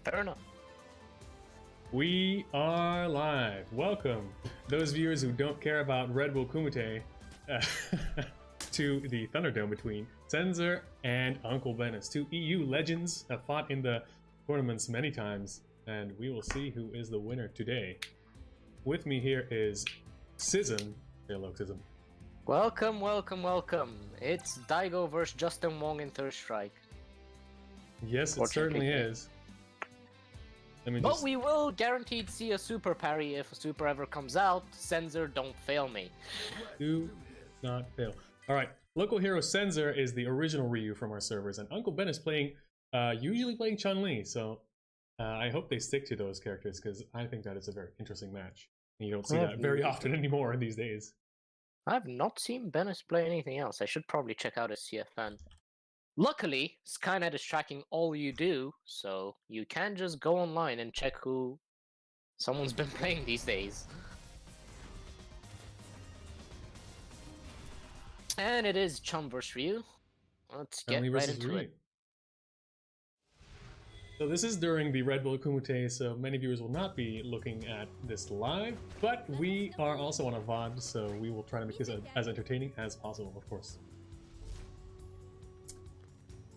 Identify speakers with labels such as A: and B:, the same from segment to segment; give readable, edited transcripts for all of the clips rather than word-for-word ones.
A: Fair enough.
B: We are live. Welcome, those viewers who don't care about Red Bull Kumite, to the Thunderdome between Senzer and Uncle Benis. Two EU legends have fought in the tournaments many times, and we will see who is the winner today. With me here is Sism. Hello, Sism.
A: Welcome, welcome, welcome. It's Daigo versus Justin Wong in Third Strike.
B: Yes, it certainly is.
A: But we will guaranteed see a super parry if a super ever comes out. Senzer, don't fail me.
B: Do not fail. Alright, local hero Senzer is the original Ryu from our servers, and Uncle Ben is playing, usually playing Chun-Li, so I hope they stick to those characters, because I think that is a very interesting match. And you don't see that very often anymore these days.
A: I've not seen Benis play anything else. I should probably check out his CFN. Luckily, Skynet is tracking all you do, so you can just go online and check who someone's been playing these days. And it is Chum vs Ryu. Let's get right into it.
B: So this is during the Red Bull Kumite, so many viewers will not be looking at this live, but we are also on a VOD, so we will try to make this as entertaining as possible, of course.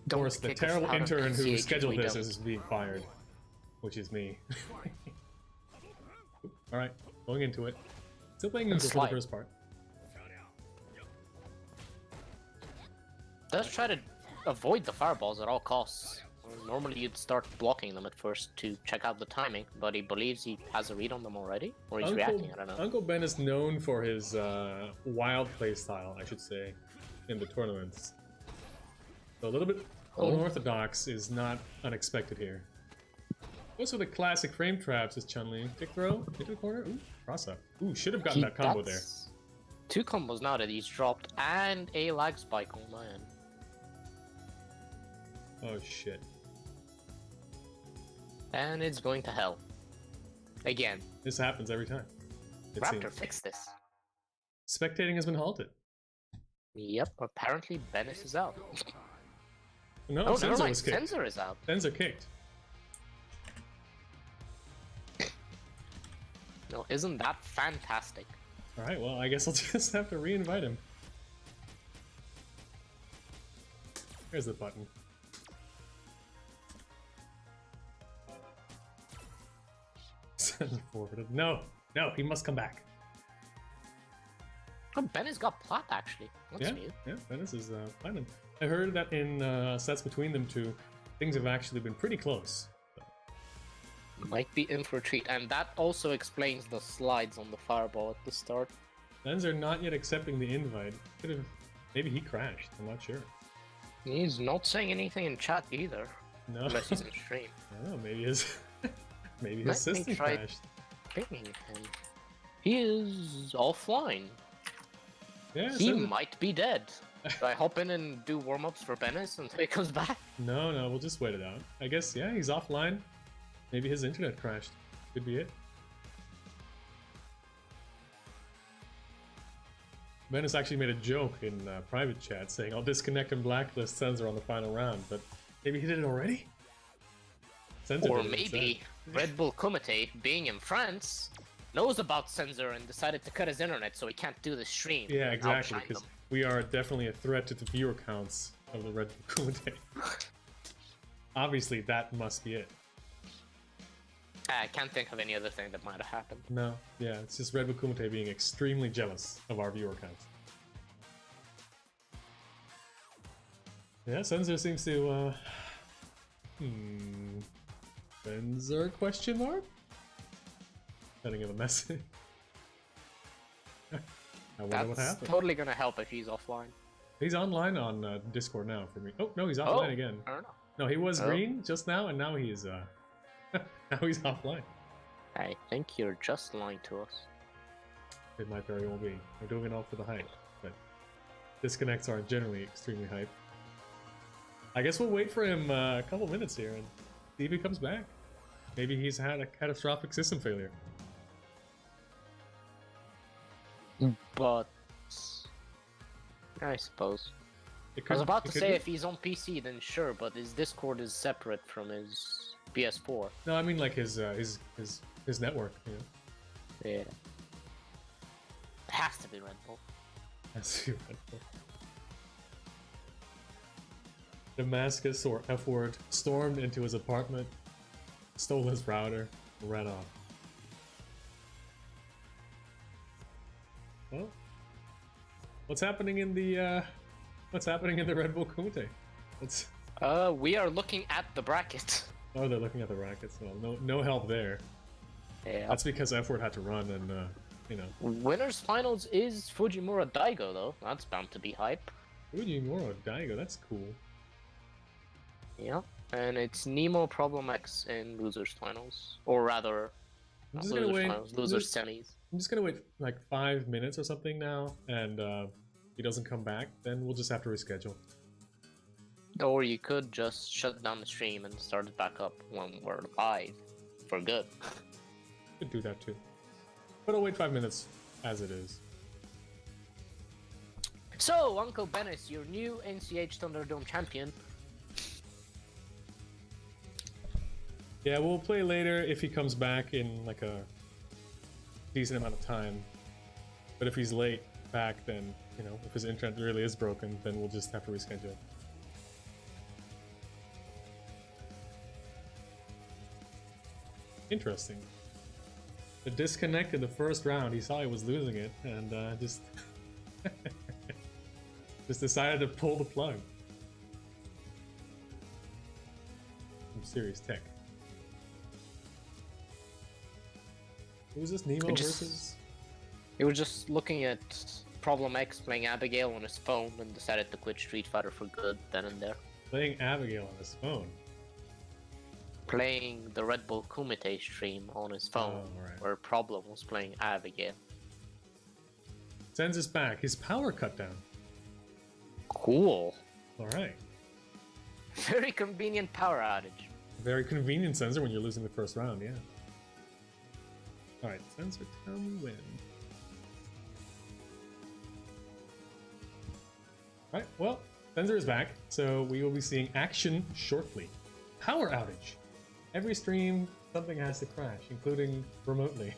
B: Of course, the terrible intern who scheduled this is being fired, which is me. Alright, going into it. Still playing neutral for the first part.
A: Let's try to avoid the fireballs at all costs. Normally you'd start blocking them at first to check out the timing, but he believes he has a read on them already, or he's reacting, I don't know.
B: Uncle Ben is known for his wild play style, I should say, in the tournaments. So a little bit unorthodox is not unexpected here. Also the classic frame traps is Chun-Li. Kick throw, into the corner, ooh, cross up. Ooh, should have gotten that combo there.
A: Two combos now that he's dropped, and a lag spike on my end.
B: Oh shit.
A: And it's going to hell. Again.
B: This happens every time.
A: Raptor, fix this.
B: Spectating has been halted.
A: Yep, apparently Benis is out.
B: No, Senzer was kicked.
A: Senzer is out.
B: Senzer kicked.
A: No, isn't that fantastic?
B: Alright, well, I guess I'll just have to re-invite him. Here's the button. Senzer forwarded. No, no, he must come back.
A: Oh, Benis got plat actually. That's new.
B: Yeah, Benis is planning. I heard that in sets between them two, things have actually been pretty close. So.
A: Might be in for a treat, and that also explains the slides on the fireball at the start.
B: Senzer not yet accepting the invite. Maybe he crashed. I'm not sure.
A: He's not saying anything in chat either.
B: No.
A: Unless he's in stream.
B: I don't know, maybe his system crashed.
A: Pinging him. He is offline.
B: Yeah,
A: he might be dead. Should I hop in and do warm-ups for Benis until he comes back?
B: No, we'll just wait it out. I guess, yeah, he's offline. Maybe his internet crashed. Could be it. Benis actually made a joke in private chat saying, I'll disconnect and blacklist Senzer on the final round, but maybe he did it already?
A: Senzer or maybe Red Bull Kumite, being in France, knows about Senzer and decided to cut his internet so he can't do the stream.
B: Yeah, exactly, because we are definitely a threat to the viewer counts of the Red Bull Kumite. Obviously, that must be it.
A: I can't think of any other thing that might have happened.
B: No, yeah, it's just Red Bull Kumite being extremely jealous of our viewer counts. Yeah, Senzer seems to, Senzer question mark? Sending him a message. I wonder what happened.
A: That's totally gonna help if he's offline.
B: He's online on Discord now for me. Oh, no, he's offline again.
A: I don't know.
B: No, he was green just now, and now he's now he's offline.
A: I think you're just lying to us.
B: It might very well be. We're doing it all for the hype, but disconnects are generally extremely hype. I guess we'll wait for him a couple minutes here and see if he comes back. Maybe he's had a catastrophic system failure.
A: But I suppose. I was about to say if he's on PC, then sure, but his Discord is separate from his PS4.
B: No, I mean like his network. You know,
A: Yeah. It has to be Red Bull.
B: that's too Red Bull. Damascus or F word stormed into his apartment, stole his router, and ran off. Well, what's happening in the Red Bull Kumite? It's
A: We are looking at the bracket.
B: oh, they're looking at the rackets. Well, no help there.
A: Yeah.
B: That's because F word had to run, and you know.
A: Winners finals is Fujimura Daigo though. That's bound to be hype.
B: Fujimura Daigo, that's cool.
A: Yeah. And it's Nemo Problem X in losers finals, or rather,
B: I'm
A: not
B: just gonna
A: losers
B: wait.
A: finals, losers semis.
B: I'm just gonna wait like 5 minutes or something now, and if he doesn't come back, then we'll just have to reschedule.
A: Or you could just shut down the stream and start it back up when we're live for good.
B: Could do that too. But I'll wait 5 minutes as it is.
A: So, Uncle Benis, your new NCH Thunderdome champion.
B: Yeah, we'll play later if he comes back in like a decent amount of time. But if he's late back, then, you know, if his internet really is broken, then we'll just have to reschedule. Interesting. The disconnect in the first round, he saw he was losing it, and just just decided to pull the plug. Some serious tech. Who was this, Nemo versus?
A: He was just looking at Problem X playing Abigail on his phone and decided to quit Street Fighter for good then and there.
B: Playing Abigail on his phone.
A: Playing the Red Bull Kumite stream on his phone,
B: right.
A: where Problem was playing Abigail.
B: Senzer's back. His power cut down.
A: Cool.
B: Alright.
A: Very convenient power outage.
B: Very convenient, Senzer, when you're losing the first round, yeah. Alright, Senzer, tell me when. Alright, well, Senzer is back, so we will be seeing action shortly. Power outage. Every stream, something has to crash, including remotely.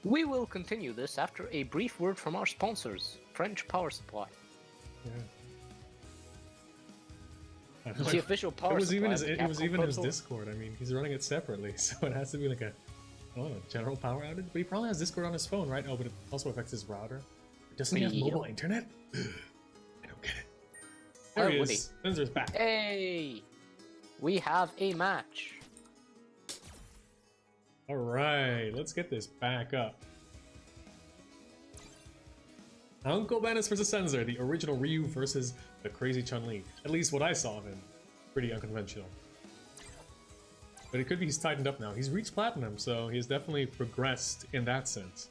A: We will continue this after a brief word from our sponsors, French Power Supply.
B: Yeah.
A: The official power supply.
B: It was even his Discord. I mean, he's running it separately, so it has to be like a general power outage. But he probably has Discord on his phone, right? Oh, but it also affects his router. Doesn't he have mobile internet? I don't get it. There he is. Senzer's back.
A: Hey! We have a match.
B: Alright, let's get this back up. Uncle Benis versus Senzer, the original Ryu versus the crazy Chun-Li. At least what I saw of him. Pretty unconventional. But it could be he's tightened up now. He's reached Platinum, so he's definitely progressed in that sense.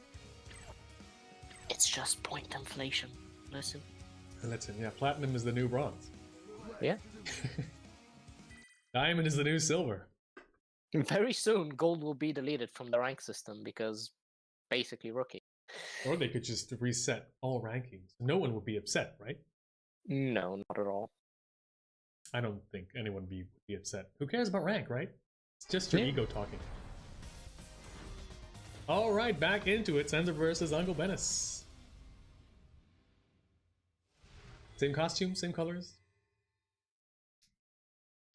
A: It's just point inflation. Listen.
B: Listen, yeah, Platinum is the new Bronze.
A: Yeah.
B: Diamond is the new Silver.
A: Very soon, Gold will be deleted from the rank system because basically rookie.
B: Or they could just reset all rankings. No one would be upset, right?
A: No, not at all.
B: I don't think anyone would be upset. Who cares about rank, right? It's just your ego talking. Alright, back into it. Senzer versus Uncle Benis. Same costume, same colors?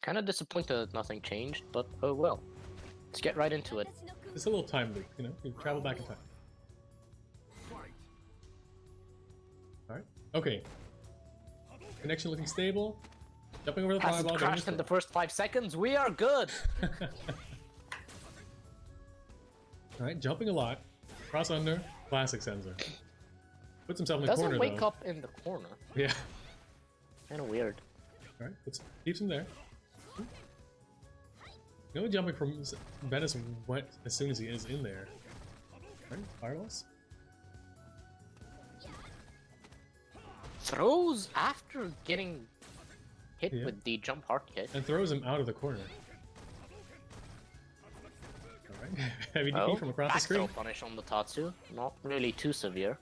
A: Kind of disappointed that nothing changed, but oh well. Let's get right into it.
B: It's a little time loop, you know? You travel back in time. Alright, okay. Connection looking stable. Jumping over the
A: Hasn't
B: fireball.
A: crashed in the first 5 seconds. We are good.
B: Alright, jumping a lot. Cross under. Classic Senzer. Puts himself in the
A: Doesn't
B: corner,
A: wake
B: though.
A: up in the corner.
B: Yeah.
A: Kind of weird.
B: Alright, keeps him there. You know, jumping from Benis went as soon as he is in there. Alright, fireballs.
A: Throws after getting hit with the jump hard kick.
B: And throws him out of the corner. Alright. Heavy DP from across the screen.
A: Back throw punish on the Tatsu. Not really too severe.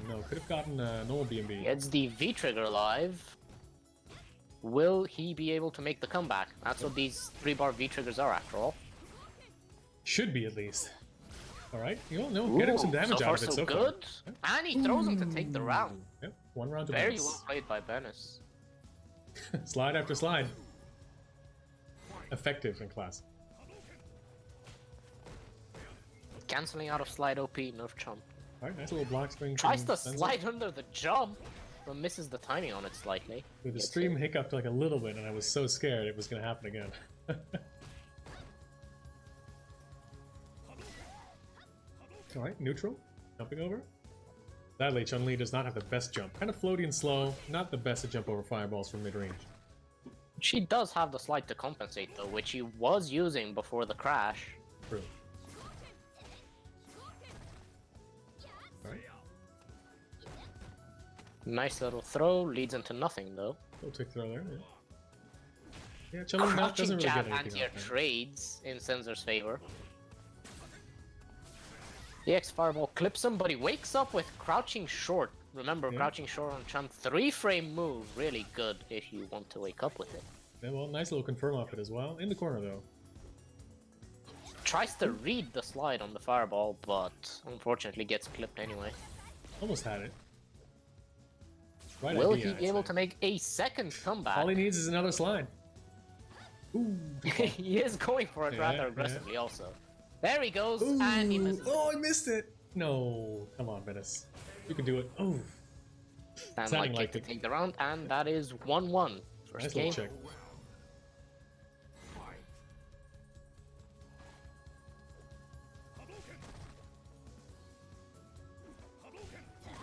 B: No, could have gotten normal BMB.
A: Gets the V-trigger live. Will he be able to make the comeback? That's what these 3-bar V-triggers are, after all.
B: Should be, at least. Alright, you all know, getting some damage out of it so far.
A: Good. And he throws him to take the round.
B: Yep, 1 round to
A: Very
B: Benis.
A: well played by Benis.
B: Slide after slide. Effective in class.
A: Canceling out of slide OP, nerf chump.
B: Alright, nice little block spring.
A: Tries to
B: Senzer.
A: slide under the jump, but misses the timing on it slightly.
B: Dude, the stream hiccuped like a little bit, and I was so scared it was going to happen again. Alright, neutral. Jumping over. Sadly, Chun-Li does not have the best jump. Kind of floaty and slow. Not the best to jump over fireballs from mid-range.
A: She does have the slide to compensate, though, which she was using before the crash.
B: True. Alright.
A: Nice little throw, leads into nothing, though.
B: Little tick throw there, yeah. Yeah, Chun-Li doesn't
A: Crouching
B: really
A: jab
B: get anything
A: anti-air
B: out there.
A: trades in Senzer's favor. The X-Fireball clips him, but he wakes up with crouching short. Remember,
B: Yeah.
A: crouching short on Chun, 3-frame move, really good if you want to wake up with it.
B: Yeah, well, nice little confirm off it as well. In the corner, though.
A: Tries to read the slide on the Fireball, but unfortunately gets clipped anyway.
B: Almost had it. Right
A: Will
B: idea,
A: he be
B: I'd
A: able
B: say.
A: to make a second comeback?
B: All he needs is another slide. Ooh.
A: He is going for it
B: Yeah,
A: rather
B: yeah.
A: aggressively also. There he goes,
B: Ooh.
A: and he misses.
B: Oh, I missed it! No. Come on, Benis. You can do it. Oh.
A: And
B: Sounding
A: like
B: like
A: to
B: it.
A: take the round, and that is 1-1. First
B: Nice
A: game.
B: little check.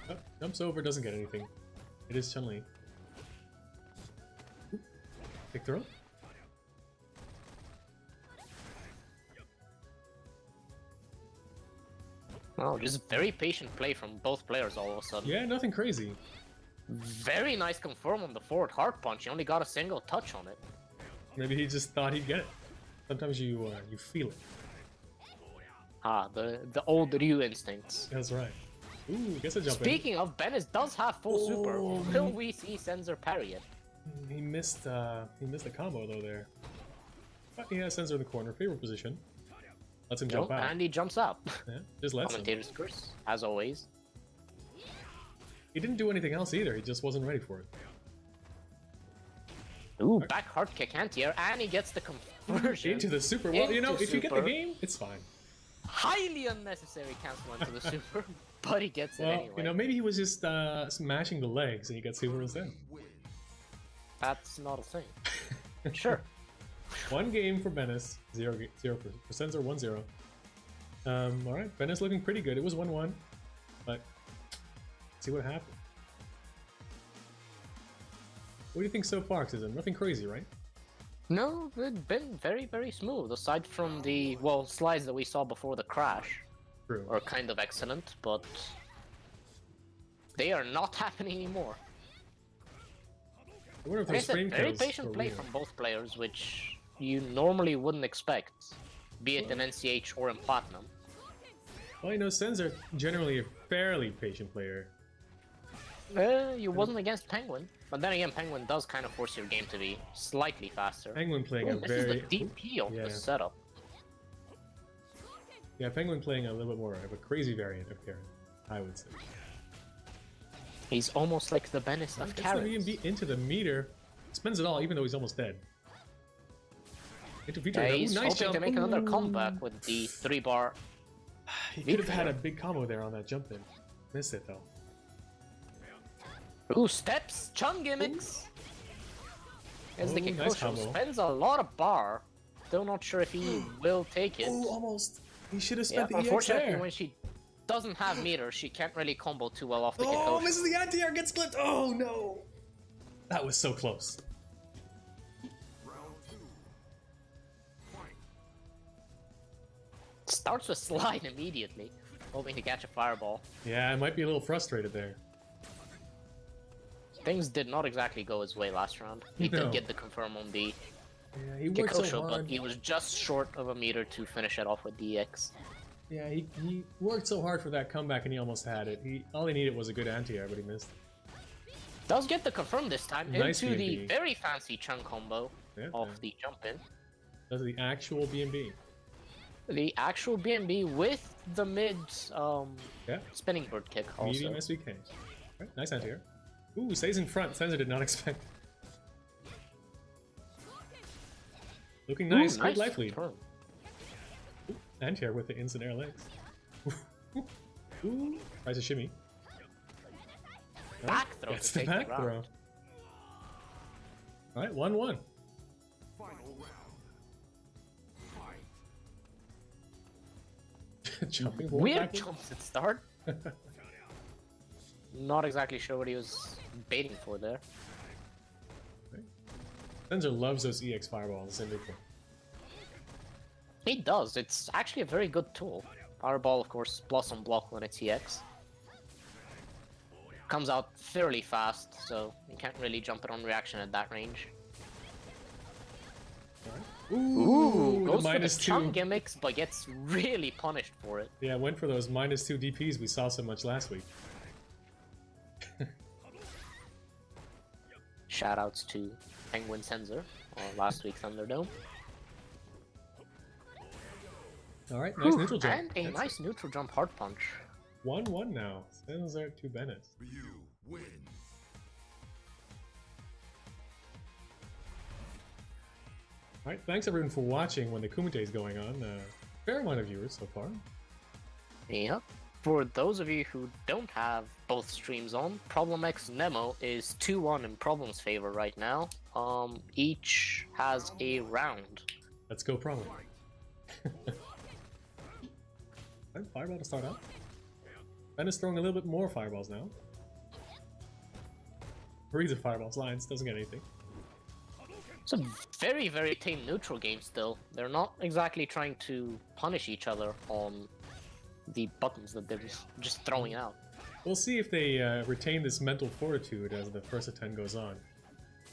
B: Oh, jumps over, doesn't get anything. It is Chun-Li. Pick throw.
A: Oh, just very patient play from both players all of a sudden.
B: Yeah, nothing crazy.
A: Very nice confirm on the forward hard punch. He only got a single touch on it.
B: Maybe he just thought he'd get it. Sometimes you feel it.
A: Ah, the old Ryu instincts.
B: That's right. Ooh, gets a jump
A: Speaking of, Benis does have full super.
B: Oh,
A: Will we see Senzer parry it?
B: in. He missed the combo though there. But he has Senzer in the corner, favorite position. Lets him jump
A: Nope,
B: out.
A: and he jumps up.
B: Yeah, just lets him.
A: Commentator's curse, as always.
B: He didn't do anything else either. He just wasn't ready for it.
A: Ooh, back hard kick anti-air, and he gets the conversion.
B: Into the super. Well, you know,
A: Into
B: if you get the
A: super.
B: game, it's fine.
A: Highly unnecessary cancel into the super, but he gets it
B: Well,
A: anyway.
B: you know, maybe he was just smashing the legs and he got super instead.
A: That's not a thing. Sure.
B: One game for Benis, 0 for Senzer, 1-0. All right, Benis looking pretty good. It was 1-1, but let's see what happened. What do you think so far, Citizen? Nothing crazy, right?
A: No, it's been very, very smooth. Aside from the, well, slides that we saw before the crash
B: True.
A: are kind of excellent, but they are not happening anymore.
B: I wonder if
A: Like I
B: those
A: said,
B: frame
A: very
B: kills
A: patient
B: were
A: play
B: real.
A: from both players, which you normally wouldn't expect, be it in NCH or in Platinum.
B: Well, you know, Senzer generally a fairly patient player.
A: You wasn't against Penguin, but then again, Penguin does kind of force your game to be slightly faster.
B: Penguin playing
A: Ooh,
B: a
A: this
B: very
A: is the DP on
B: yeah.
A: the setup.
B: yeah, Penguin playing a little bit more of a crazy variant of Karen, I would say.
A: He's almost like the Benis of
B: Gets the
A: Karen.
B: VMB into the meter, spends it all, even though he's almost dead. Into feature.
A: Yeah,
B: Ooh,
A: he's
B: nice
A: hoping
B: jump.
A: to make another
B: Ooh.
A: comeback with the 3-bar.
B: He could have had a big combo there on that jump in. Missed it though.
A: Ooh, steps, Chun gimmicks. As the
B: Oh,
A: Kikosho
B: nice combo.
A: spends a lot of bar. Still not sure if he will take it.
B: Oh, almost. He should have
A: Yeah,
B: spent the EX
A: unfortunately,
B: there.
A: when she doesn't have meter, she can't really combo too well off the
B: Oh,
A: Kikosho.
B: misses the anti-air, gets clipped. Oh no. That was so close.
A: Starts with slide immediately, hoping to catch a fireball.
B: Yeah, I might be a little frustrated there.
A: Things did not exactly go his way last round. He
B: No.
A: did get the confirm on the
B: Yeah, he worked so
A: Kikosho, but
B: hard.
A: he was just short of a meter to finish it off with DX.
B: Yeah, he worked so hard for that comeback and he almost had it. All he needed was a good anti-air, but he missed.
A: Does get the confirm this time
B: Nice
A: into the
B: B&B.
A: very fancy Chun combo of the jump in.
B: That's the actual B&B.
A: The actual B&B with the mid
B: Yeah.
A: spinning bird kick also.
B: Medium SVK. Right, nice anti-air. Ooh, stays in front. Senzer did not expect. Looking nice. Good life lead. Anti-air with the instant air legs. Ooh, tries a shimmy.
A: Back throw.
B: That's the back throw. Alright, 1-1. Jumping forward
A: Weird
B: backwards.
A: jumps at start. Not exactly sure what he was baiting for there.
B: Senzer loves those EX fireballs in neutral.
A: He does. It's actually a very good tool. Fireball, of course, plus on block when it's EX. Comes out fairly fast, so you can't really jump it on reaction at that range.
B: Right.
A: Ooh, goes
B: the
A: for the Chun
B: -2
A: gimmicks, but gets really punished for it.
B: Yeah, went for those -2 DPs we saw so much last week.
A: Shoutouts to Penguin Senzer on last week's Thunderdome.
B: Alright, nice neutral jump.
A: And a nice neutral jump hard punch.
B: 1-1 now. Senzer to Benis.
C: You win.
B: Alright, thanks everyone for watching when the Kumite is going on. Fair amount of viewers so far.
A: Yep. For those of you who don't have both streams on, Problem X Nemo is 2-1 in Problem's favor right now. Each has a round.
B: Let's go Problem. Alright, fireball to start out. Ben is throwing a little bit more fireballs now. Reads of fireballs, lines, doesn't get anything.
A: It's a very, very tame neutral game still. They're not exactly trying to punish each other on the buttons that they're just throwing out.
B: We'll see if they retain this mental fortitude as the first attempt goes on.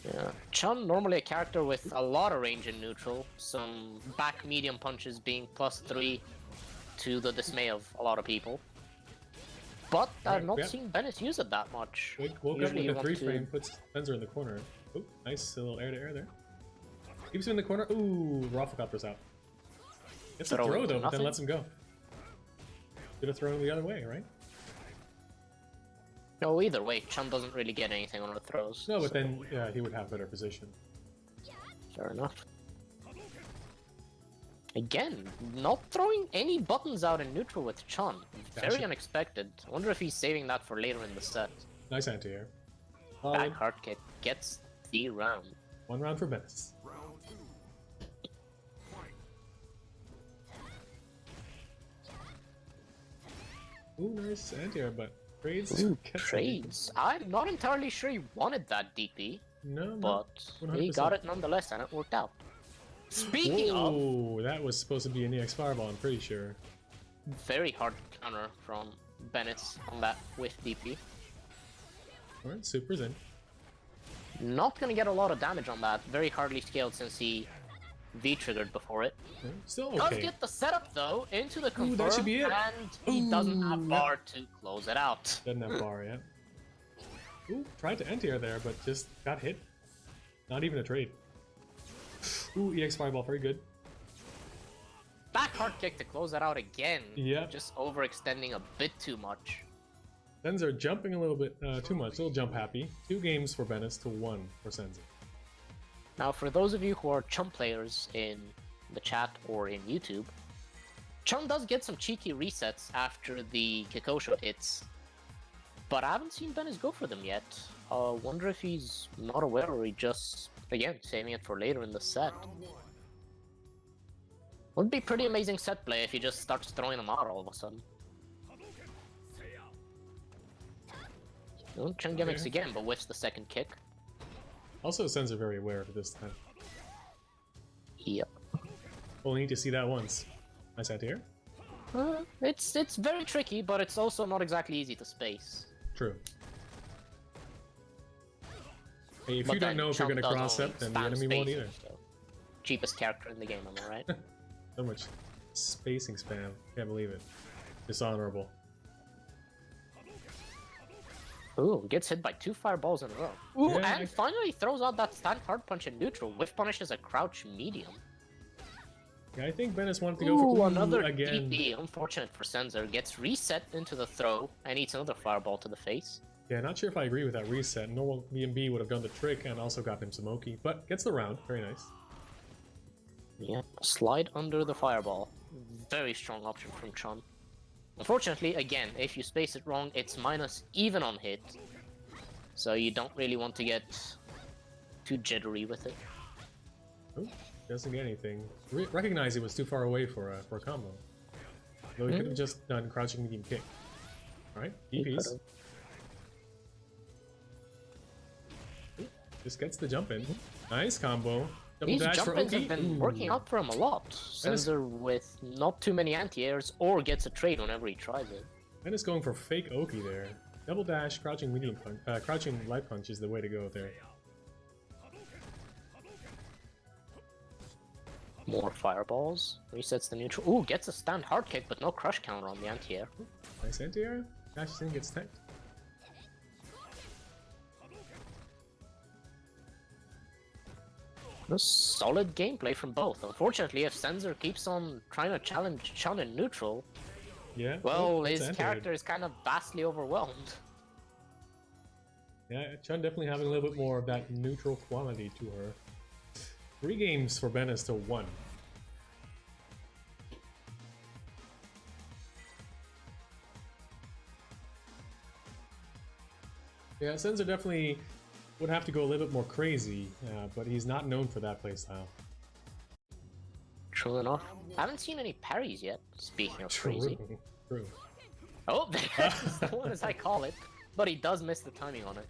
A: Yeah. Chun, normally a character with a lot of range in neutral, some back medium punches being +3 to the dismay of a lot of people. But I've not seen Benis use it that much.
B: Woke up with a 3-frame, puts Senzer in the corner. Oh, nice little air-to-air there. Keeps him in the corner. Ooh, Rafflecopter's out. Gets a throw though, but then lets him go. Should have thrown him the other way, right?
A: No, either way, Chun doesn't really get anything on the throws.
B: No, but then he would have better position.
A: Fair enough. Again, not throwing any buttons out in neutral with Chun. Very unexpected. I wonder if he's saving that for later in the set.
B: Nice anti-air.
A: Back hard kick gets the round.
B: 1 round for Benis. Ooh, nice anti-air, but trades.
A: Ooh, trades. I'm not entirely sure he wanted that DP.
B: No,
A: but
B: 100%.
A: he got it nonetheless, and it worked out. Speaking of...
B: Oh, that was supposed to be an EX Fireball, I'm pretty sure.
A: Very hard counter from Benis on that with DP.
B: Alright, Super's in.
A: Not gonna get a lot of damage on that. Very hardly scaled since he V-triggered before it.
B: Okay. Still okay.
A: Does get the setup though into the confirm,
B: that should be it.
A: And he doesn't have bar to close it out.
B: Doesn't have bar yet. Ooh, tried to anti-air there, but just got hit. Not even a trade. Ooh, EX Fireball, very good.
A: Back hard kick to close that out again.
B: Yeah.
A: Just overextending a bit too much.
B: Senzer jumping a little bit too much, a little jump happy. 2 games for Benis to 1 for Senzer.
A: Now, for those of you who are Chun players in the chat or in YouTube, Chun does get some cheeky resets after the Kikosho hits, but I haven't seen Benis go for them yet. Wonder if he's not aware or he just, again, saving it for later in the set. Would be pretty amazing set play if he just starts throwing them out all of a sudden. Chun gimmicks again, but whiffs the second kick.
B: Also, Senzer very aware of it this time.
A: Yep.
B: Only need to see that once. Nice out here.
A: It's very tricky, but it's also not exactly easy to space.
B: True. Hey, if you don't know if you're gonna cross up, then the enemy won't either.
A: So. Cheapest character in the game, am I right?
B: So much spacing spam. Can't believe it. Dishonorable.
A: Ooh, gets hit by 2 fireballs in a row. Ooh,
B: Yeah,
A: and finally throws out that stand hard punch in neutral. Whiff punishes a crouch medium.
B: Yeah, I think Benis wanted to go for
A: another
B: again.
A: DP. Unfortunate for Senzer. Gets reset into the throw and eats another fireball to the face.
B: Yeah, not sure if I agree with that reset. Normal B&B would have done the trick and also got him some Oki, but gets the round. Very nice.
A: Yeah, slide under the fireball. Very strong option from Chun. Unfortunately, again, if you space it wrong, it's minus even on hit. So you don't really want to get too jittery with it.
B: Oh, doesn't get anything. Recognize it was too far away for a combo. Though he could have just done crouching medium kick. Alright, DPs. Just gets the jump in. Nice combo. Double
A: These
B: dash
A: jump
B: for
A: ins
B: Oki.
A: have been working out for him a lot. Senzer with not too many anti-airs or gets a trade whenever he tries it.
B: And it's going for fake Oki there. Double dash, crouching medium punch, crouching light punch is the way to go there.
A: More fireballs. Resets the neutral. Ooh, gets a stand hard kick, but no crush counter on the anti-air.
B: Nice anti-air. Dashes in, gets tanked.
A: Solid gameplay from both. Unfortunately, if Senzer keeps on trying to challenge Chun in neutral,
B: yeah,
A: well, his character is kind of vastly overwhelmed.
B: Yeah, Chun definitely having a little bit more of that neutral quality to her. 3 games for Benis to 1. Yeah, Senzer definitely would have to go a little bit more crazy, but he's not known for that playstyle.
A: True enough. I haven't seen any parries yet, speaking of crazy.
B: True.
A: Oh, that's the one as I call it. But he does miss the timing on it.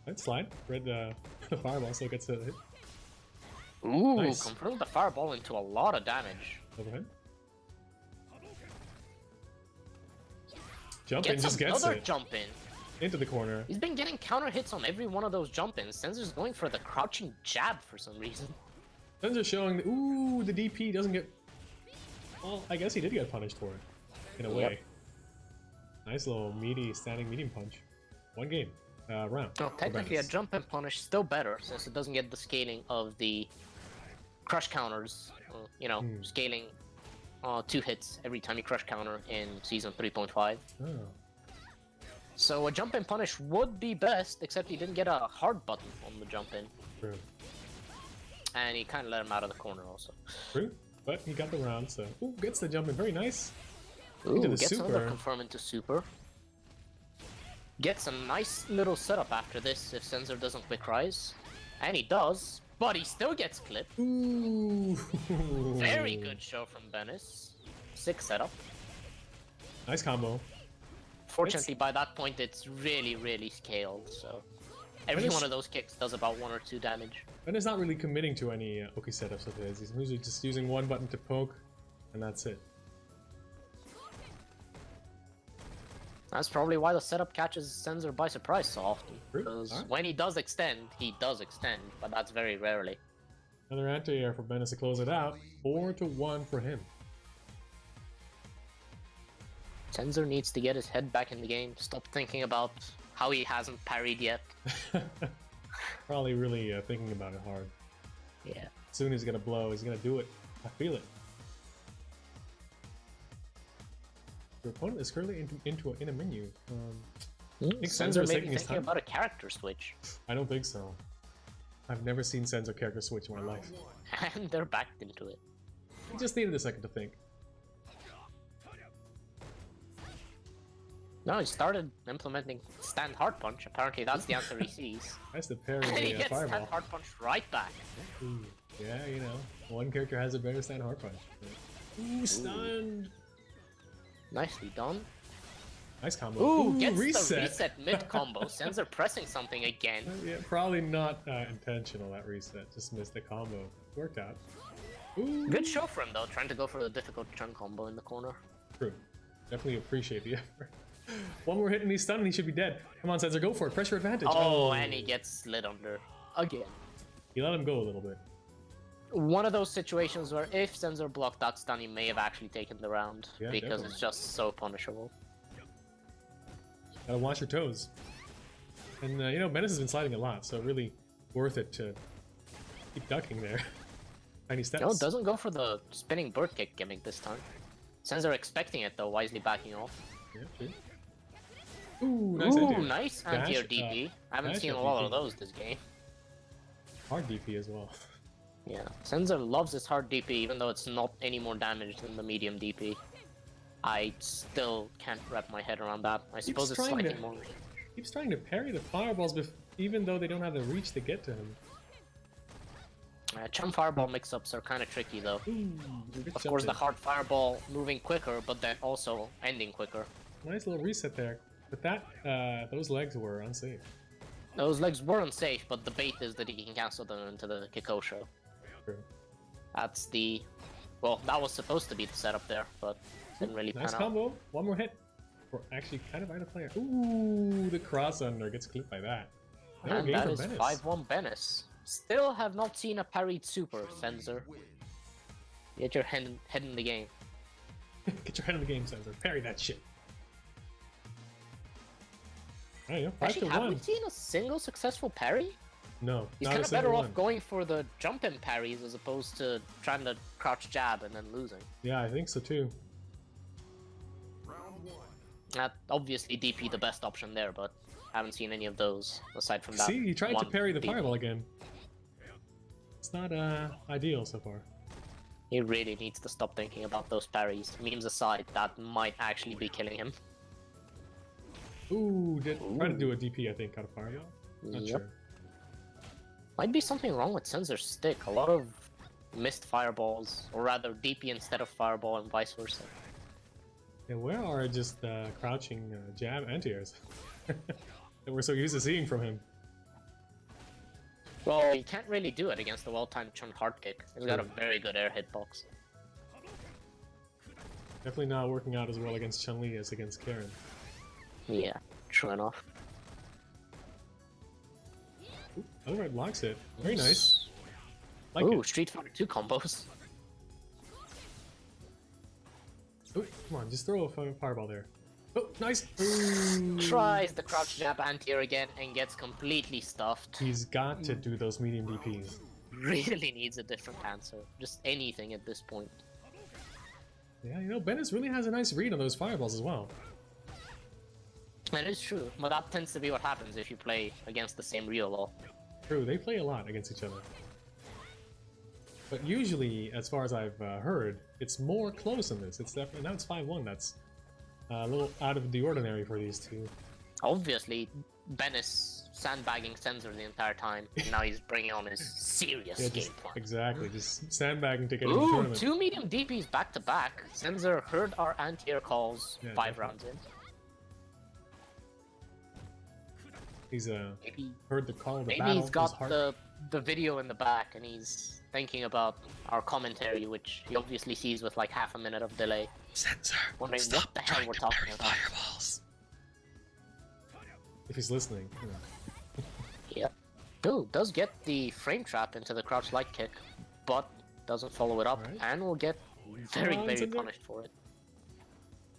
B: Let's slide. Red the fireball still gets a hit.
A: Ooh,
B: Nice.
A: converted the fireball into a lot of damage.
B: Overhead. Jump in, just gets
A: another
B: it.
A: Jump in.
B: Into the corner.
A: He's been getting counter hits on every one of those jump ins. Senzer's going for the crouching jab for some reason.
B: Senzer showing, ooh, the DP doesn't get... Well, I guess he did get punished for it, in a way. Nice little meaty standing medium punch. 1 game. Round.
A: Well, technically a jump and punish still better, since it doesn't get the scaling of the crush counters. You know, scaling 2 hits every time you crush counter in Season 3.5.
B: Oh.
A: So a jump and punish would be best, except he didn't get a hard button on the jump in.
B: True.
A: And he kind of let him out of the corner also.
B: True. But he got the round, so... Ooh, gets the jump in. Very nice.
A: Ooh,
B: Into the
A: gets
B: super.
A: another confirm into super. Gets a nice little setup after this if Senzer doesn't quick rise. And he does, but he still gets clipped.
B: Ooh.
A: Very good show from Benis. 6 setup.
B: Nice combo.
A: Fortunately, by that point, it's really scaled, so... Every one of those kicks does about 1 or 2 damage.
B: Benis not really committing to any Oki setups of his. He's usually just using 1 button to poke, and that's it.
A: That's probably why the setup catches Senzer by surprise so often. Because when he does extend, but that's very rarely.
B: Another anti-air for Benis to close it out. 4-1 for him.
A: Senzer needs to get his head back in the game. Stop thinking about how he hasn't parried yet.
B: Probably really thinking about it hard.
A: Yeah.
B: Soon he's gonna blow. He's gonna do it. I feel it. Your opponent is currently in a menu. I think Senzer is taking his time.
A: About a character switch.
B: I don't think so. I've never seen Senzer character switch in my life.
A: And they're backed into it.
B: He just needed a second to think.
A: No, he started implementing stand hard punch. Apparently that's the answer he sees.
B: That's the parry
A: And he
B: of
A: gets
B: fireball.
A: stand hard punch right back.
B: Ooh, yeah, you know, one character has a better stand hard punch. Ooh, stunned.
A: Nicely done.
B: Nice combo.
A: Ooh, gets
B: reset.
A: the reset mid combo. Senzer pressing something again.
B: Yeah, probably not intentional, that reset. Just missed the combo. Worked out. Ooh.
A: Good show for him though, trying to go for the difficult Chun combo in the corner.
B: True. Definitely appreciate the effort. 1 more hit and he's stunned and he should be dead. Come on, Senzer, go for it. Pressure advantage.
A: Oh, and he gets slid under. Again.
B: You let him go a little bit.
A: One of those situations where if Senzer blocked that stun, he may have actually taken the round.
B: Yeah,
A: because
B: definitely.
A: it's just so punishable.
B: Gotta watch your toes. And, you know, Benis has been sliding a lot, so really worth it to keep ducking there. Tiny steps.
A: No, it doesn't go for the spinning bird kick gimmick this time. Senzer expecting it though, wisely backing off.
B: Yeah, true. Ooh, nice anti-air.
A: Nice anti-air DP. I haven't seen a lot of those this game.
B: Hard DP as well.
A: Yeah, Senzer loves his hard DP even though it's not any more damage than the medium DP. I still can't wrap my head around that. I suppose it's slightly more...
B: Keeps trying to parry the fireballs even though they don't have the reach to get to him.
A: Chum fireball mix-ups are kind of tricky though.
B: Ooh,
A: of course the hard fireball moving quicker, but then also ending quicker.
B: Nice little reset there. But that, those legs were unsafe.
A: Those legs were unsafe, but the bait is that he can cancel them into the Kikosho.
B: True.
A: That's the... Well, that was supposed to be the setup there, but didn't really pan out.
B: Nice combo. One more hit. Or actually kind of out of player. Ooh, the cross under gets clipped by that.
A: And that is 5-1 Benis. Still have not seen a parried super, Senzer. Get your head in the game.
B: Get your head in the game, Senzer. Parry that shit. There you go. 5-1.
A: Actually, have we seen a single successful parry?
B: No.
A: He's kind of better off going for the jump-in parries as opposed to trying to crouch jab and then losing.
B: Yeah, I think so too.
A: Obviously DP the best option there, but haven't seen any of those aside from that.
B: See, he tried to parry the fireball again. It's not ideal so far.
A: He really needs to stop thinking about those parries. Memes aside, that might actually be killing him.
B: Ooh, try to do a DP, I think, out of fireball. Not sure.
A: Might be something wrong with Senzer's stick. A lot of missed fireballs, or rather DP instead of fireball and vice versa.
B: Yeah, where are just crouching jab anti-airs that we're so used to seeing from him?
A: Well, you can't really do it against the well-timed Chun hard kick. He's got a very good air hitbox.
B: Definitely not working out as well against Chun-Li as against Karen.
A: Yeah, true enough.
B: Ooh, other right blocks it. Very nice. Like
A: Ooh,
B: it.
A: Street Fighter 2 combos.
B: Oh, come on, just throw a fireball there. Oh, nice! Ooh.
A: Tries the crouch jab anti-air again and gets completely stuffed.
B: He's got to do those medium DPs.
A: Really needs a different answer. Just anything at this point.
B: Yeah, you know, Benis really has a nice read on those fireballs as well.
A: That is true, but that tends to be what happens if you play against the same Rio law.
B: True, they play a lot against each other. But usually, as far as I've heard, it's more close in this. It's definitely now it's 5-1. That's a little out of the ordinary for these two.
A: Obviously, Benis sandbagging Senzer the entire time, and now he's bringing on his serious game plan.
B: Exactly, just sandbagging to get into the tournament.
A: 2 medium DPs back to back. Senzer heard our anti-air calls 5 rounds in.
B: He's heard the call of the
A: maybe
B: battle.
A: He's got the video in the back, and he's thinking about our commentary, which he obviously sees with like half a minute of delay.
B: Senzer,
A: wondering what the hell we're talking about.
B: Fireballs. If he's listening. You know.
A: Yep. Ooh, does get the frame trap into the crouch light kick, but doesn't follow it up, and will get very punished for it.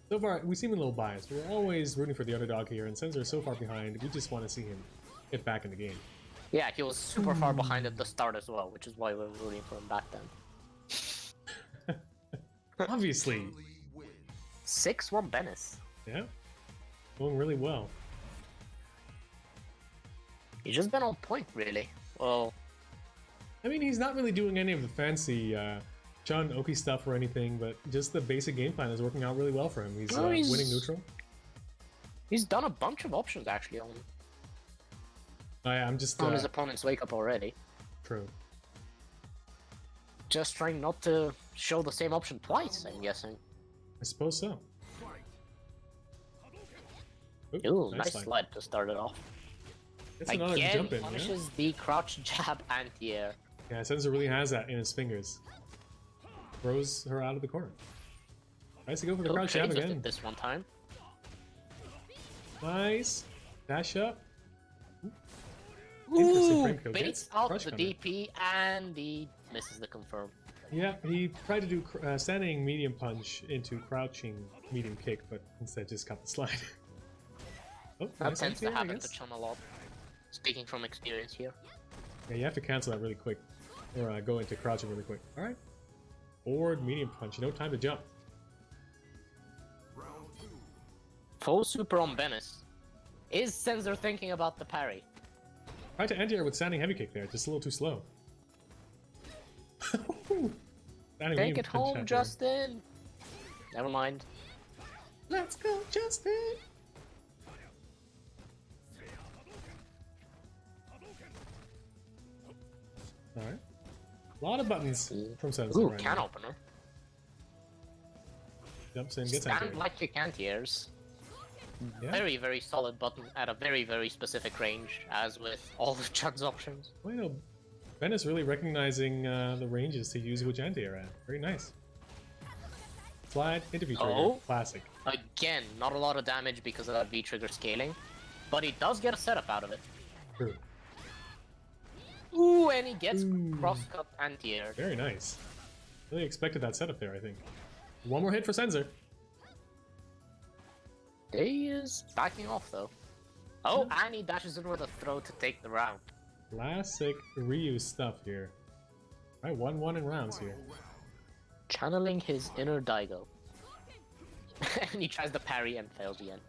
B: So far, we seem a little biased. We're always rooting for the underdog here, and Senzer is so far behind, we just want to see him get back in the game.
A: Yeah, he was super far behind at the start as well, which is why we're rooting for him back then.
B: Obviously.
A: 6-1 Benis.
B: Yeah. Going really well.
A: He's just been on point, really. Well...
B: I mean, he's not really doing any of the fancy Chun Oki stuff or anything, but just the basic game plan is working out really well for him. He's winning neutral.
A: He's done a bunch of options, actually, on
B: I'm just...
A: on his opponent's wake-up already.
B: True.
A: Just trying not to show the same option twice, I'm guessing.
B: I suppose so.
A: Ooh, nice slide to start it off.
B: That's another jump in,
A: punishes the crouch jab anti-air.
B: Yeah, Senzer really has that in his fingers. Throws her out of the corner. Nice to go for the crouch jab again.
A: This one time.
B: Nice. Dash up.
A: Ooh, baits out the DP and he misses the confirm.
B: Yeah, he tried to do standing medium punch into crouching medium kick, but instead just got the slide. Oh,
A: That
B: nice
A: tends to
B: anti-air, I
A: happen to
B: guess.
A: Chun a lot. Speaking from experience here.
B: Yeah, you have to cancel that really quick. Or go into crouching really quick. Alright. Forward, medium punch. No time to jump.
A: Full super on Benis. Is Senzer thinking about the parry?
B: Tried to anti-air with standing heavy kick there. Just a little too slow.
A: Take it home, Justin! Never mind.
B: Let's go, Justin! Alright. A lot of buttons from Senzer
A: Ooh,
B: right
A: can
B: now.
A: opener.
B: Jumps in, gets
A: Stand
B: anti-air.
A: like you can't ears.
B: Yeah.
A: Very, very solid button at a very, very specific range, as with all of Chun's options.
B: Well, you know, Benis really recognizing the ranges to use which anti-air at. Very nice. Slide, interview trigger.
A: Oh.
B: Classic.
A: Again, not a lot of damage because of that V-trigger scaling, but he does get a setup out of it.
B: True.
A: Ooh, and he gets
B: Ooh.
A: cross-cut anti-air.
B: Very nice. Really expected that setup there, I think. One more hit for Senzer.
A: He is backing off, though. Oh, and he dashes in with a throw to take the round.
B: Classic Ryu stuff here. Right, 1-1 in rounds here.
A: Channeling his inner Daigo. And he tries the parry and fails again.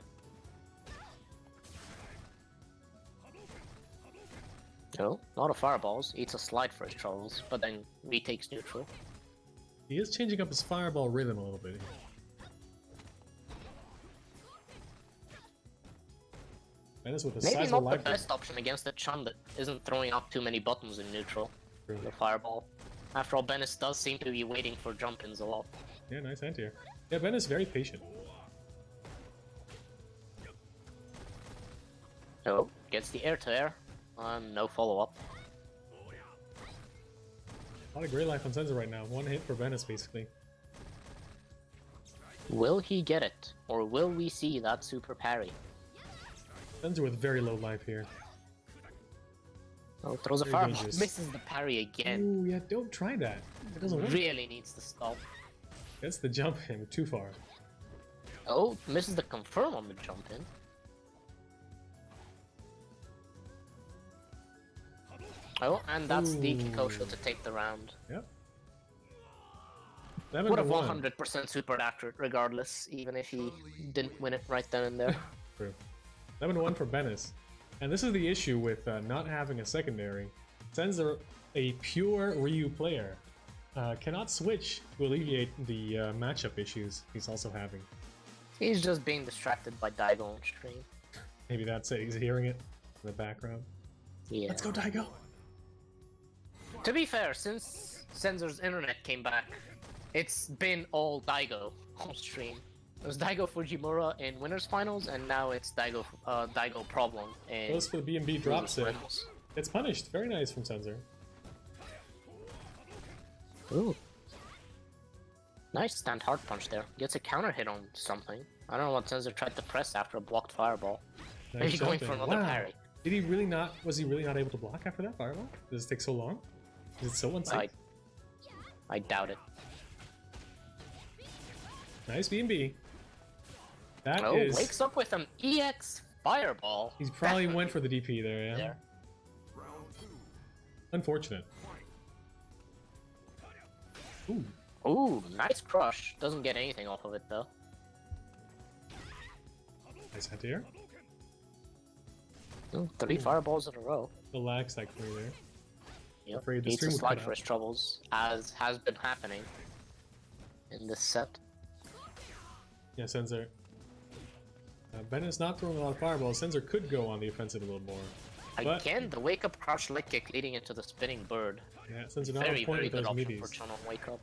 A: No, not a fireballs. Eats a slide for his troubles, but then retakes neutral.
B: He is changing up his fireball rhythm a little bit. Benis with a
A: Maybe
B: sizable
A: not the
B: life
A: best option against a Chun that isn't throwing up too many buttons in neutral.
B: True.
A: The fireball. After all, Benis does seem to be waiting for jump-ins a lot.
B: Yeah, nice anti-air. Yeah, Benis very patient.
A: Oh, gets the air-to-air. No follow-up.
B: A lot of great life on Senzer right now. One hit for Benis, basically.
A: Will he get it? Or will we see that super parry?
B: Senzer with very low life here.
A: Oh, throws a
B: Very
A: fireball.
B: dangerous.
A: Misses the parry again.
B: Ooh, yeah, don't try that. It doesn't work.
A: Really needs to stop.
B: Gets the jump in too far.
A: Oh, misses the confirm on the jump in. Oh, and that's the Kikosho to take the round.
B: Yep.
A: Would have
B: 7-1.
A: 100% super accurate regardless, even if he didn't win it right then and there.
B: True. 7-1 for Benis. And this is the issue with not having a secondary. Senzer, a pure Ryu player, cannot switch to alleviate the matchup issues he's also having.
A: He's just being distracted by Daigo on stream.
B: Maybe that's it. He's hearing it in the background.
A: Yeah.
B: Let's go, Daigo!
A: To be fair, since Senzer's internet came back, it's been all Daigo on stream. It was Daigo Fujimura in winners finals, and now it's Daigo Problem in
B: Goes for the B&B drops
A: losers
B: it.
A: finals.
B: Gets punished. Very nice from Senzer.
A: Ooh. Nice stand hard punch there. Gets a counter hit on something. I don't know what Senzer tried to press after a blocked fireball.
B: Nice
A: Maybe going
B: jumping.
A: for another
B: Wow.
A: parry.
B: Did he really not? Was he really not able to block after that fireball? Does it take so long? Is it so unsafe?
A: I doubt it.
B: Nice B&B. That
A: Oh,
B: is.
A: wakes up with an EX fireball.
B: He's probably
A: Definitely
B: went for the DP there, yeah.
A: there.
B: Unfortunate. Ooh.
A: Ooh, nice crush. Doesn't get anything off of it though.
B: Nice anti-air.
A: Ooh, 3 fireballs in a row.
B: The lag stack through there.
A: Yep.
B: Afraid the
A: Needs
B: stream
A: to
B: would
A: slide
B: cut
A: for
B: out.
A: his troubles, as has been happening in this set.
B: Yeah, Senzer. Benis not throwing a lot of fireballs. Senzer could go on the offensive a little more. But,
A: Again, the wake up crouch leg kick leading into the spinning bird.
B: yeah, Senzer not
A: Very,
B: on point
A: very
B: with
A: good
B: those
A: option
B: middies.
A: for Chun on wake up.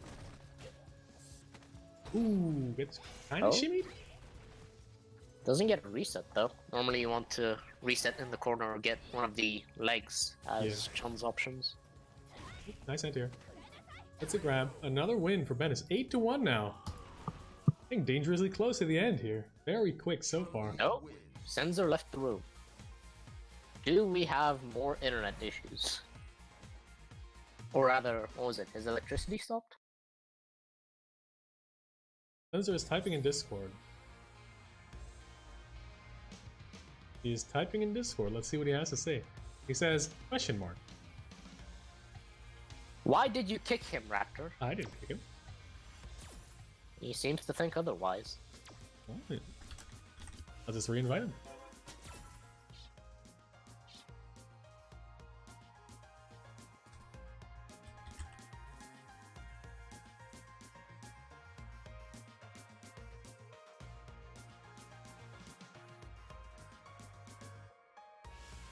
B: Ooh, gets kinda
A: Oh.
B: shimmied?
A: Doesn't get a reset though. Normally you want to reset in the corner or get one of the legs as Chun's options.
B: Nice anti-air. It's a grab. Another win for Benis. 8-1 now. I think dangerously close to the end here. Very quick so far.
A: Oh, Senzer left the room. Do we have more internet issues? Or rather, what was it? His electricity stopped?
B: Senzer is typing in Discord. He's typing in Discord. Let's see what he has to say. He says, question mark.
A: Why did you kick him, Raptor?
B: I didn't kick him.
A: He seems to think otherwise.
B: Well, I'll just re-invite him.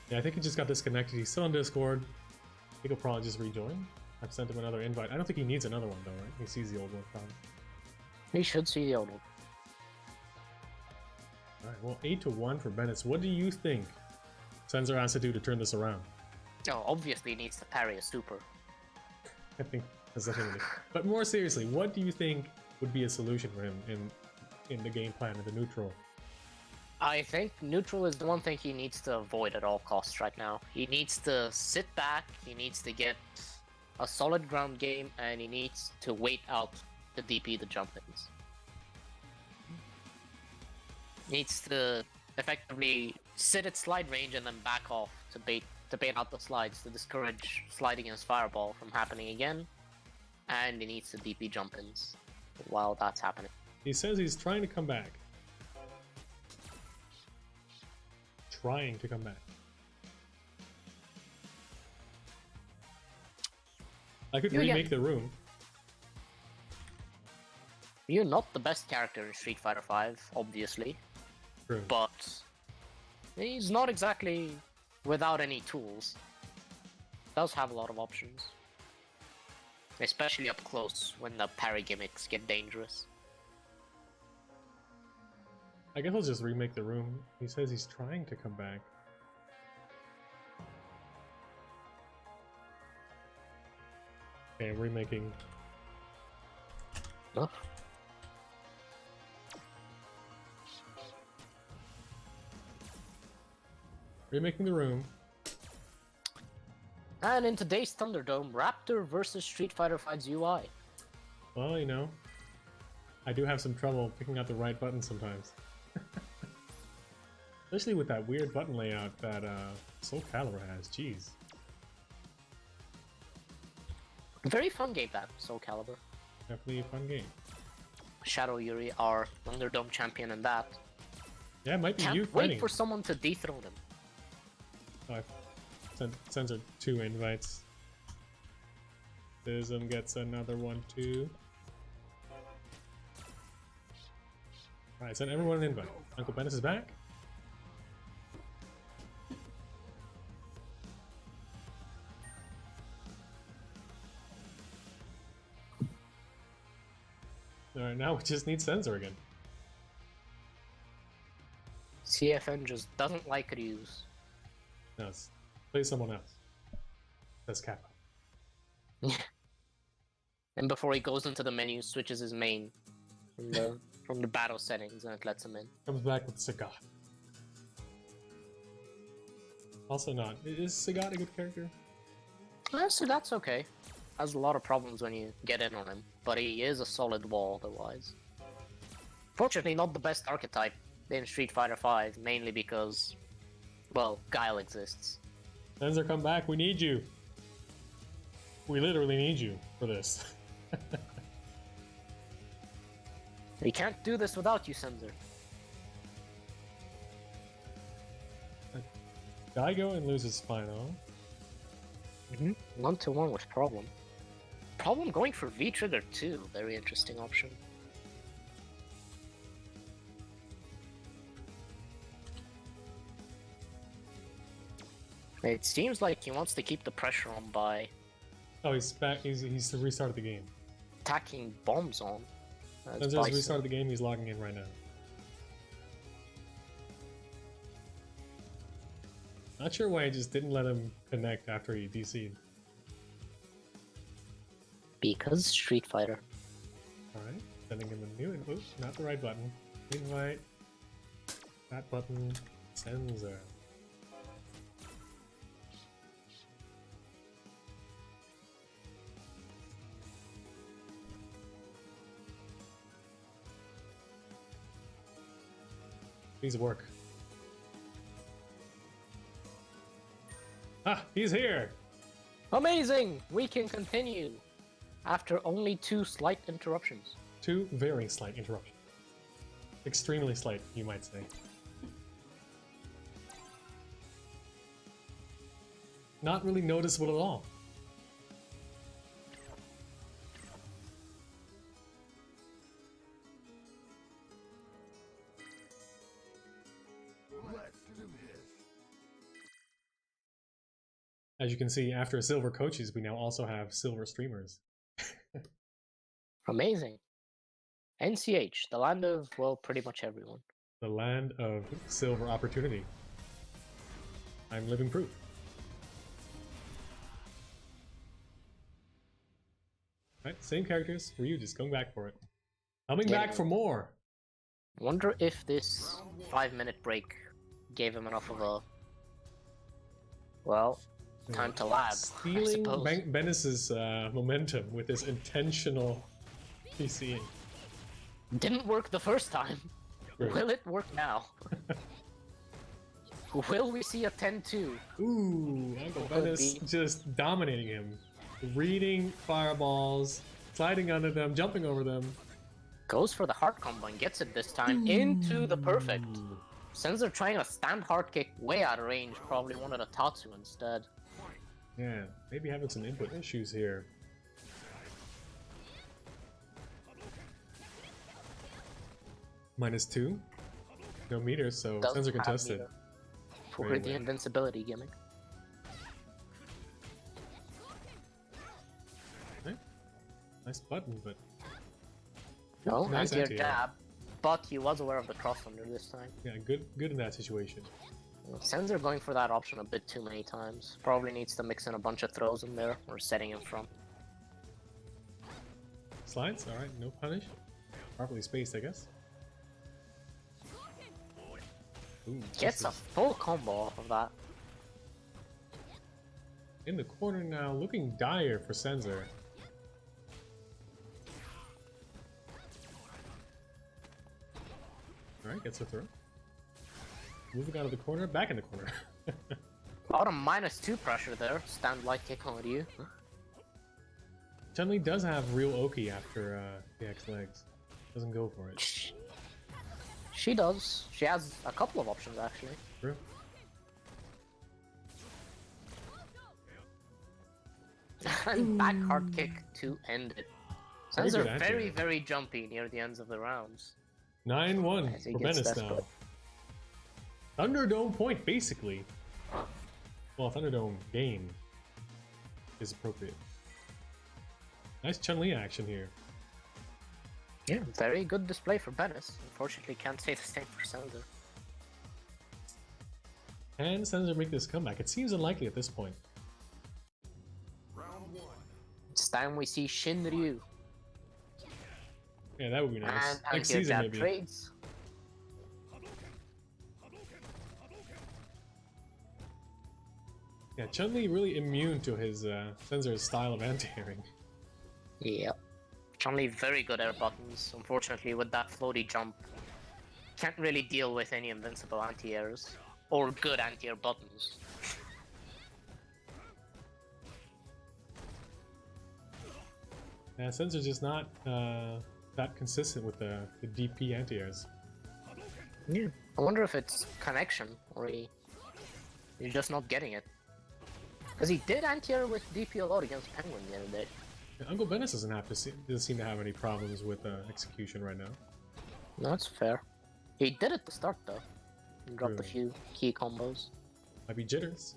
B: Yeah, I think he just got disconnected. He's still on Discord. I think he'll probably just rejoin. I've sent him another invite. I don't think he needs another one though, right? He sees the old one probably.
A: He should see the old one.
B: Alright, well 8-1 for Benis. What do you think Senzer has to do to turn this around?
A: Oh, obviously he needs to parry a super.
B: I think that's definitely. But more seriously, what do you think would be a solution for him in the game plan of the neutral?
A: I think neutral is the one thing he needs to avoid at all costs right now. He needs to sit back, he needs to get a solid ground game, and he needs to wait out the DP the jump-ins. Needs to effectively sit at slide range and then back off to bait out the slides to discourage sliding his fireball from happening again. And he needs to DP jump-ins while that's happening.
B: He says he's trying to come back. Trying to come back. I could remake the room.
A: You're not the best character in Street Fighter V, obviously.
B: True.
A: But he's not exactly without any tools. Does have a lot of options. Especially up close when the parry gimmicks get dangerous.
B: I guess I'll just remake the room. He says he's trying to come back. Okay, I'm remaking.
A: Huh?
B: Remaking the room.
A: And in today's Thunderdome, Raptor versus Street Fighter V's UI.
B: Well, you know, I do have some trouble picking out the right button sometimes. Especially with that weird button layout that Soul Calibur has, jeez.
A: Very fun game, that, Soul Calibur.
B: Definitely a fun game.
A: Shadow Yuri, our Thunderdome champion in that.
B: Yeah, it might be
A: Can't
B: you
A: wait
B: fighting.
A: for someone to dethrone him.
B: Oh, I censored 2 invites. Dism gets another one too. Alright, send everyone an invite. Uncle Benis is back. Alright, now we just need Senzer again.
A: CFN just doesn't like Ryu's.
B: No, play someone else. That's Kappa.
A: And before he goes into the menu, switches his main from the battle settings, and it lets him in.
B: Comes back with Sagat. Also not. Is Sagat a good character?
A: So that's okay. Has a lot of problems when you get in on him, but he is a solid wall otherwise. Fortunately, not the best archetype in Street Fighter V, mainly because, well, Guile exists.
B: Senzer, come back. We need you. We literally need you for this.
A: We can't do this without you, Senzer.
B: Daigo and loses final.
A: 1-1 with Problem. Problem going for V-Trigger too. Very interesting option. It seems like he wants to keep the pressure on by
B: Oh, he's back. He's restarted the game.
A: tacking bombs on.
B: Senzer's restarted the game. He's logging in right now. Not sure why I just didn't let him connect after he DC'd.
A: Because Street Fighter.
B: Alright, sending him a new invite. Oops, not the right button. Invite. That button. Senzer. Please work. Ah, he's here!
A: Amazing! We can continue after only 2 slight interruptions.
B: 2 very slight interruptions. Extremely slight, you might say. Not really noticeable at all. As you can see, after silver coaches, we now also have silver streamers.
A: Amazing. NCH, the land of, well, pretty much everyone.
B: The land of silver opportunity. I'm living proof. Right, same characters, Ryu just going back for it. Coming back for more!
A: Wonder if this 5-minute break gave him enough of a... Well, time to lab,
B: Stealing Benis's momentum with this intentional PCing.
A: Didn't work the first time.
B: Right.
A: Will it work now? Will we see a 10-2?
B: Ooh, Uncle Benis just dominating him. Reading fireballs, sliding under them, jumping over them.
A: Goes for the hard combo and gets it this time into the perfect. Senzer trying a stand hard kick way out of range, probably wanted a Tatsu instead.
B: Yeah, maybe having some input issues here. -2. No meters, so Senzer contested.
A: For the invincibility gimmick.
B: Okay. Nice button, but...
A: No,
B: nice
A: anti-air jab, but he was aware of the cross under this time.
B: Yeah, good in that situation.
A: Senzer going for that option a bit too many times. Probably needs to mix in a bunch of throws in there, or setting him from.
B: Slides, alright, no punish. Properly spaced, I guess. Ooh,
A: gets a full combo off of that.
B: In the corner now, looking dire for Senzer. Alright, gets a throw. Moving out of the corner, back in the corner.
A: A lot of -2 pressure there. Stand light kick on you.
B: Chun-Li does have real Oki after the X legs. Doesn't go for it.
A: She does. She has a couple of options actually.
B: True.
A: And back hard kick to end it. Senzer very jumpy near the ends of the rounds.
B: 9-1 for Benis now. Thunderdome point, basically. Well, Thunderdome game is appropriate. Nice Chun-Li action here.
A: Yeah, very good display for Benis. Unfortunately, can't say the same for Senzer.
B: Can Senzer make this comeback? It seems unlikely at this point.
A: It's time we see Shin Ryu.
B: Yeah, that would be nice.
A: And
B: next season, maybe.
A: Trades.
B: Yeah, Chun-Li really immune to his Senzer's style of anti-airing.
A: Yep. Chun-Li very good air buttons. Unfortunately, with that floaty jump, can't really deal with any invincible anti-airs or good anti-air buttons.
B: Yeah, Senzer's just not that consistent with the DP anti-airs.
A: Yeah. I wonder if it's connection or he's just not getting it. Because he did anti-air with DP a lot against Penguin the other day.
B: Yeah, Uncle Benis doesn't seem to have any problems with execution right now.
A: No, that's fair. He did at the start though. He dropped a few key combos.
B: Might be jitters.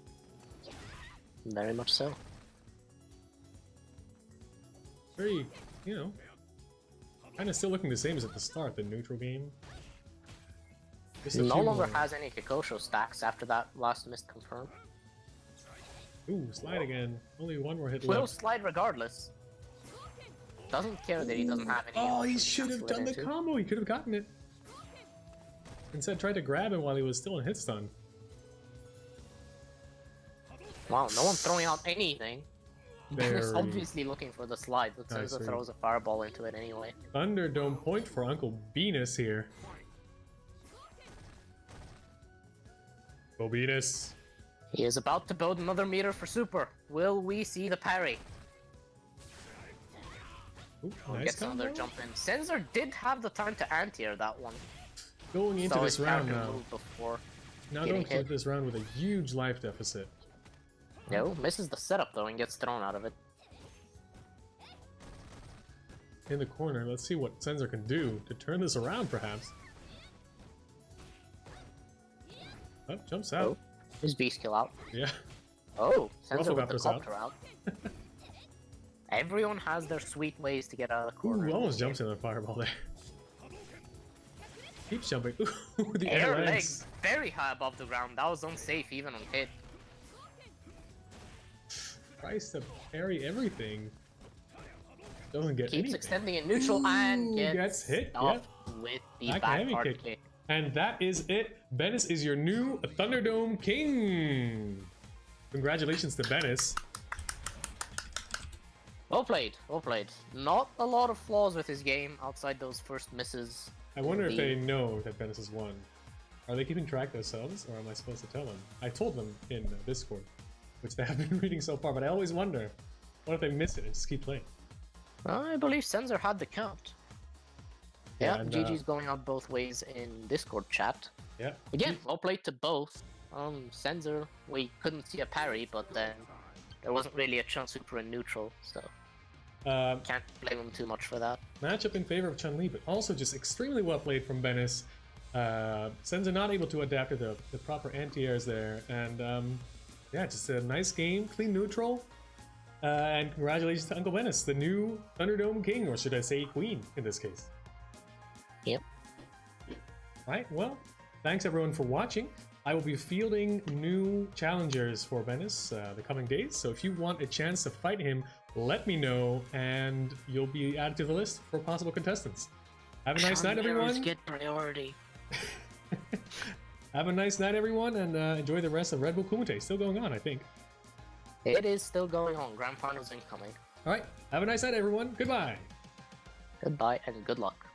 A: Very much so.
B: Very, you know, kind of still looking the same as at the start, the neutral game.
A: He no longer has any Kikosho stacks after that last missed confirm.
B: Ooh, slide again. Only one more hit
A: Will
B: left.
A: slide regardless. Doesn't care that he doesn't have any.
B: Oh, he should have done the combo. He could have gotten it. Instead, tried to grab him while he was still in hit stun.
A: Wow, no one throwing out anything. Benis obviously looking for the slide, but Senzer throws a fireball into it anyway.
B: Thunderdome point for Uncle Benis here. Go Benis.
A: He is about to build another meter for super. Will we see the parry?
B: Ooh, nice
A: Gets another
B: combo.
A: jump in. Senzer did have the time to anti-air that one.
B: Going into
A: Saw
B: this
A: his
B: round
A: character
B: now.
A: move before
B: Now
A: getting
B: going into
A: hit.
B: this round with a huge life deficit.
A: No, misses the setup though and gets thrown out of it.
B: In the corner, let's see what Senzer can do to turn this around, perhaps. Oh, jumps out.
A: Oh, his B skill out.
B: Yeah.
A: Oh, Senzer with the
B: Ruffle's out.
A: copter out. Everyone has their sweet ways to get out of the corner.
B: Ooh, almost jumps in the fireball there. Keeps jumping. Ooh, the
A: Air
B: legs.
A: legs very high above the ground. That was unsafe even on hit.
B: Tries to parry everything. Doesn't get
A: Keeps
B: anything.
A: extending in neutral and
B: Ooh,
A: gets
B: gets hit.
A: stopped with the
B: Back
A: back
B: heavy
A: hard
B: kick.
A: kick.
B: And that is it. Benis is your new Thunderdome King. Congratulations to Benis.
A: Well played, well played. Not a lot of flaws with his game outside those first misses.
B: I wonder if they know that Benis has won. Are they keeping track themselves, or am I supposed to tell them? I told them in Discord, which they have been reading so far, but I always wonder, what if they miss it and just keep playing?
A: I believe Senzer had the count. Yeah,
B: and,
A: GG's going out both ways in Discord chat.
B: Yeah.
A: Again, well played to both. Senzer, we couldn't see a parry, but then there wasn't really a chance super in neutral, so can't blame him too much for that.
B: Matchup in favor of Chun-Li, but also just extremely well played from Benis. Senzer not able to adapt to the proper anti-airs there, and yeah, just a nice game, clean neutral. And congratulations to Uncle Benis, the new Thunderdome King, or should I say Queen in this case.
A: Yep.
B: Alright, well, thanks everyone for watching. I will be fielding new challengers for Benis the coming days, so if you want a chance to fight him, let me know, and you'll be added to the list for possible contestants. Have a nice night, everyone.
A: Get priority.
B: Have a nice night, everyone, and enjoy the rest of Red Bull Kumite. Still going on, I think.
A: It is still going on. Grand finals incoming.
B: Alright, have a nice night, everyone. Goodbye.
A: Goodbye and good luck.